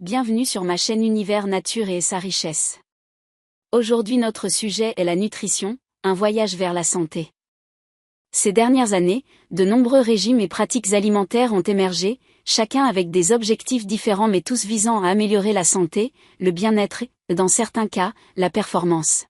Bienvenue sur ma chaîne Univers Nature et sa richesse. Aujourd'hui notre sujet est la nutrition, un voyage vers la santé. Ces dernières années, de nombreux régimes et pratiques alimentaires ont émergé, chacun avec des objectifs différents mais tous visant à améliorer la santé, le bien-être et, dans certains cas, la performance.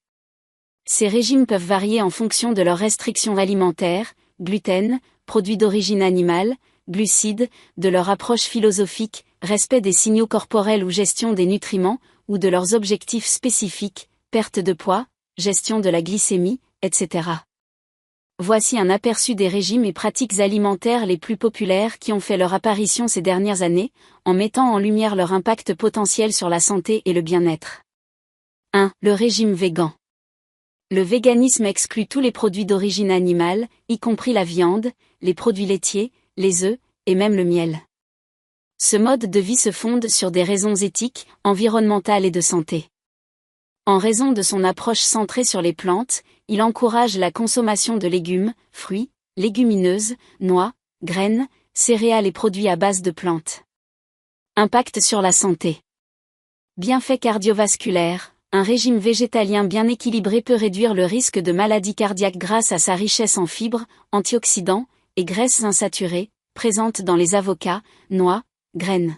Ces régimes peuvent varier en fonction de leurs restrictions alimentaires, gluten, produits d'origine animale, glucides, de leur approche philosophique, respect des signaux corporels ou gestion des nutriments, ou de leurs objectifs spécifiques, perte de poids, gestion de la glycémie, etc. Voici un aperçu des régimes et pratiques alimentaires les plus populaires qui ont fait leur apparition ces dernières années, en mettant en lumière leur impact potentiel sur la santé et le bien-être. 1. Le régime végan. Le véganisme exclut tous les produits d'origine animale, y compris la viande, les produits laitiers, les œufs, et même le miel. Ce mode de vie se fonde sur des raisons éthiques, environnementales et de santé. En raison de son approche centrée sur les plantes, il encourage la consommation de légumes, fruits, légumineuses, noix, graines, céréales et produits à base de plantes. Impact sur la santé. Bienfaits cardiovasculaires. Un régime végétalien bien équilibré peut réduire le risque de maladies cardiaques grâce à sa richesse en fibres, antioxydants et graisses insaturées, présentes dans les avocats, noix, graines.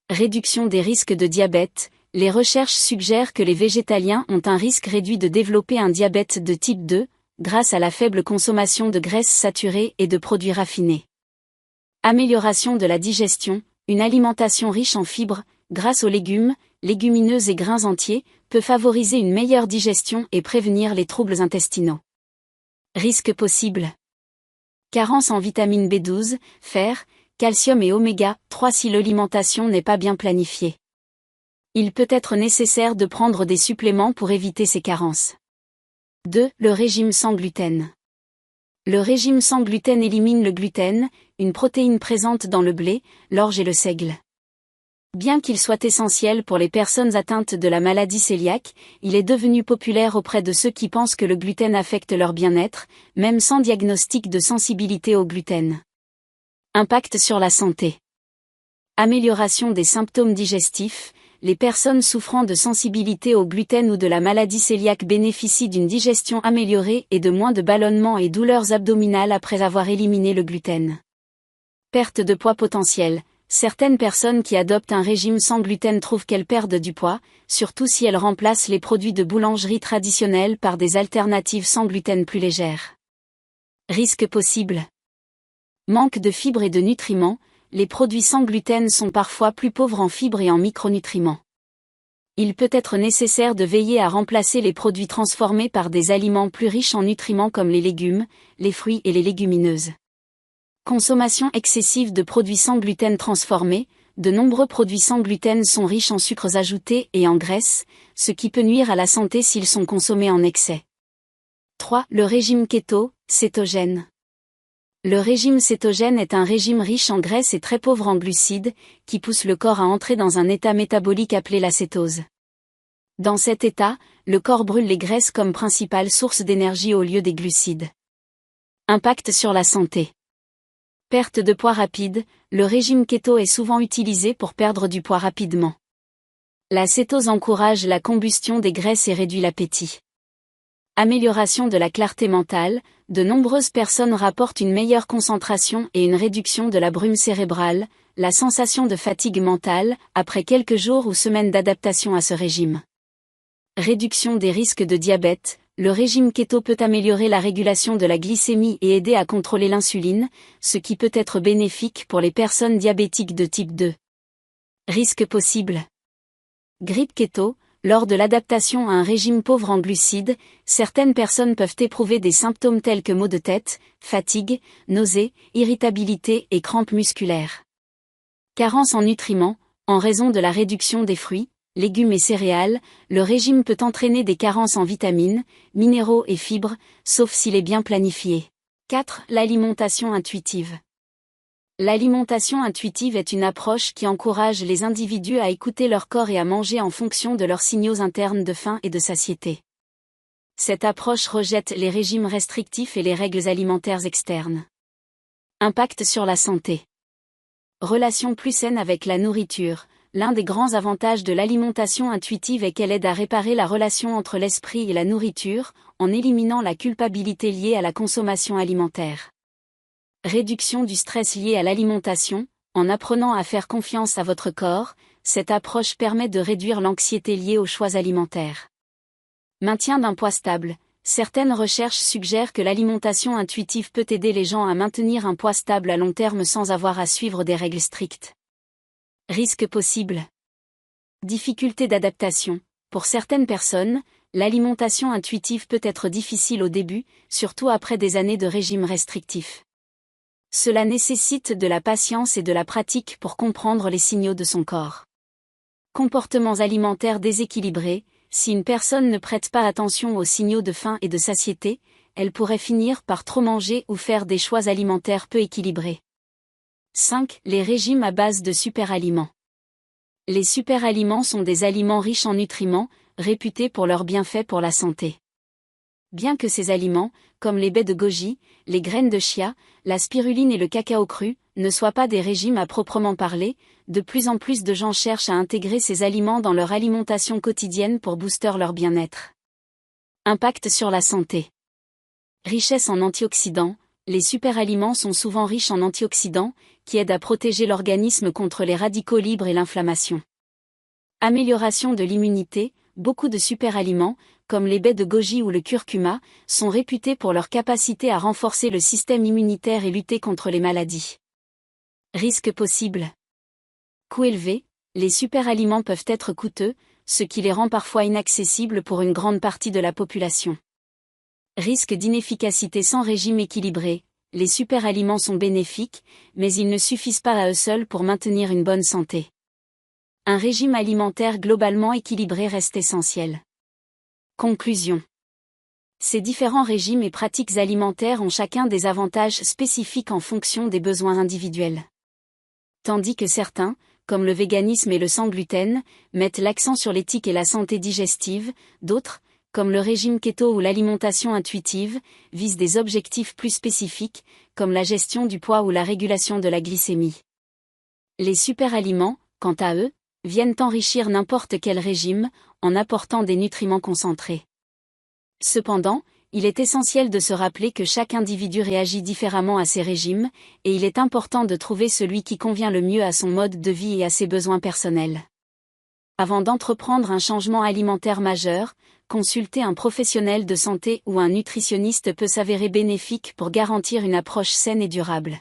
Réduction des risques de diabète. Les recherches suggèrent que les végétaliens ont un risque réduit de développer un diabète de type 2, grâce à la faible consommation de graisses saturées et de produits raffinés. Amélioration de la digestion. Une alimentation riche en fibres, grâce aux légumes, légumineuses et grains entiers, peut favoriser une meilleure digestion et prévenir les troubles intestinaux. Risques possibles. Carence en vitamine B12, fer, calcium et oméga 3 si l'alimentation n'est pas bien planifiée. Il peut être nécessaire de prendre des suppléments pour éviter ces carences. 2. Le régime sans gluten. Le régime sans gluten élimine le gluten, une protéine présente dans le blé, l'orge et le seigle. Bien qu'il soit essentiel pour les personnes atteintes de la maladie cœliaque, il est devenu populaire auprès de ceux qui pensent que le gluten affecte leur bien-être, même sans diagnostic de sensibilité au gluten. Impact sur la santé. Amélioration des symptômes digestifs. Les personnes souffrant de sensibilité au gluten ou de la maladie cœliaque bénéficient d'une digestion améliorée et de moins de ballonnements et douleurs abdominales après avoir éliminé le gluten. Perte de poids potentielle. Certaines personnes qui adoptent un régime sans gluten trouvent qu'elles perdent du poids, surtout si elles remplacent les produits de boulangerie traditionnels par des alternatives sans gluten plus légères. Risques possibles. Manque de fibres et de nutriments. Les produits sans gluten sont parfois plus pauvres en fibres et en micronutriments. Il peut être nécessaire de veiller à remplacer les produits transformés par des aliments plus riches en nutriments comme les légumes, les fruits et les légumineuses. Consommation excessive de produits sans gluten transformés. De nombreux produits sans gluten sont riches en sucres ajoutés et en graisses, ce qui peut nuire à la santé s'ils sont consommés en excès. 3. Le régime keto, cétogène. Le régime cétogène est un régime riche en graisses et très pauvre en glucides, qui pousse le corps à entrer dans un état métabolique appelé la cétose. Dans cet état, le corps brûle les graisses comme principale source d'énergie au lieu des glucides. Impact sur la santé. Perte de poids rapide. Le régime keto est souvent utilisé pour perdre du poids rapidement. La cétose encourage la combustion des graisses et réduit l'appétit. Amélioration de la clarté mentale. De nombreuses personnes rapportent une meilleure concentration et une réduction de la brume cérébrale, la sensation de fatigue mentale, après quelques jours ou semaines d'adaptation à ce régime. Réduction des risques de diabète. Le régime keto peut améliorer la régulation de la glycémie et aider à contrôler l'insuline, ce qui peut être bénéfique pour les personnes diabétiques de type 2. Risques possibles. Grippe keto. Lors de l'adaptation à un régime pauvre en glucides, certaines personnes peuvent éprouver des symptômes tels que maux de tête, fatigue, nausées, irritabilité et crampes musculaires. Carence en nutriments. En raison de la réduction des fruits, légumes et céréales, le régime peut entraîner des carences en vitamines, minéraux et fibres, sauf s'il est bien planifié. 4. L'alimentation intuitive. L'alimentation intuitive est une approche qui encourage les individus à écouter leur corps et à manger en fonction de leurs signaux internes de faim et de satiété. Cette approche rejette les régimes restrictifs et les règles alimentaires externes. Impact sur la santé. Relation plus saine avec la nourriture. L'un des grands avantages de l'alimentation intuitive est qu'elle aide à réparer la relation entre l'esprit et la nourriture, en éliminant la culpabilité liée à la consommation alimentaire. Réduction du stress lié à l'alimentation. En apprenant à faire confiance à votre corps, cette approche permet de réduire l'anxiété liée aux choix alimentaires. Maintien d'un poids stable. Certaines recherches suggèrent que l'alimentation intuitive peut aider les gens à maintenir un poids stable à long terme sans avoir à suivre des règles strictes. Risques possibles. Difficulté d'adaptation. Pour certaines personnes, l'alimentation intuitive peut être difficile au début, surtout après des années de régime restrictif. Cela nécessite de la patience et de la pratique pour comprendre les signaux de son corps. Comportements alimentaires déséquilibrés. Si une personne ne prête pas attention aux signaux de faim et de satiété, elle pourrait finir par trop manger ou faire des choix alimentaires peu équilibrés. 5. Les régimes à base de superaliments. Les superaliments sont des aliments riches en nutriments, réputés pour leurs bienfaits pour la santé. Bien que ces aliments, comme les baies de goji, les graines de chia, la spiruline et le cacao cru, ne soient pas des régimes à proprement parler, de plus en plus de gens cherchent à intégrer ces aliments dans leur alimentation quotidienne pour booster leur bien-être. Impact sur la santé. Richesse en antioxydants. Les superaliments sont souvent riches en antioxydants, qui aident à protéger l'organisme contre les radicaux libres et l'inflammation. Amélioration de l'immunité. Beaucoup de superaliments, comme les baies de goji ou le curcuma, sont réputés pour leur capacité à renforcer le système immunitaire et lutter contre les maladies. Risques possibles. Coût élevé. Les superaliments peuvent être coûteux, ce qui les rend parfois inaccessibles pour une grande partie de la population. Risque d'inefficacité sans régime équilibré. Les superaliments sont bénéfiques, mais ils ne suffisent pas à eux seuls pour maintenir une bonne santé. Un régime alimentaire globalement équilibré reste essentiel. Conclusion. Ces différents régimes et pratiques alimentaires ont chacun des avantages spécifiques en fonction des besoins individuels. Tandis que certains, comme le véganisme et le sans gluten, mettent l'accent sur l'éthique et la santé digestive, d'autres, comme le régime keto ou l'alimentation intuitive, visent des objectifs plus spécifiques, comme la gestion du poids ou la régulation de la glycémie. Les superaliments, quant à eux, viennent enrichir n'importe quel régime, en apportant des nutriments concentrés. Cependant, il est essentiel de se rappeler que chaque individu réagit différemment à ces régimes, et il est important de trouver celui qui convient le mieux à son mode de vie et à ses besoins personnels. Avant d'entreprendre un changement alimentaire majeur, consulter un professionnel de santé ou un nutritionniste peut s'avérer bénéfique pour garantir une approche saine et durable.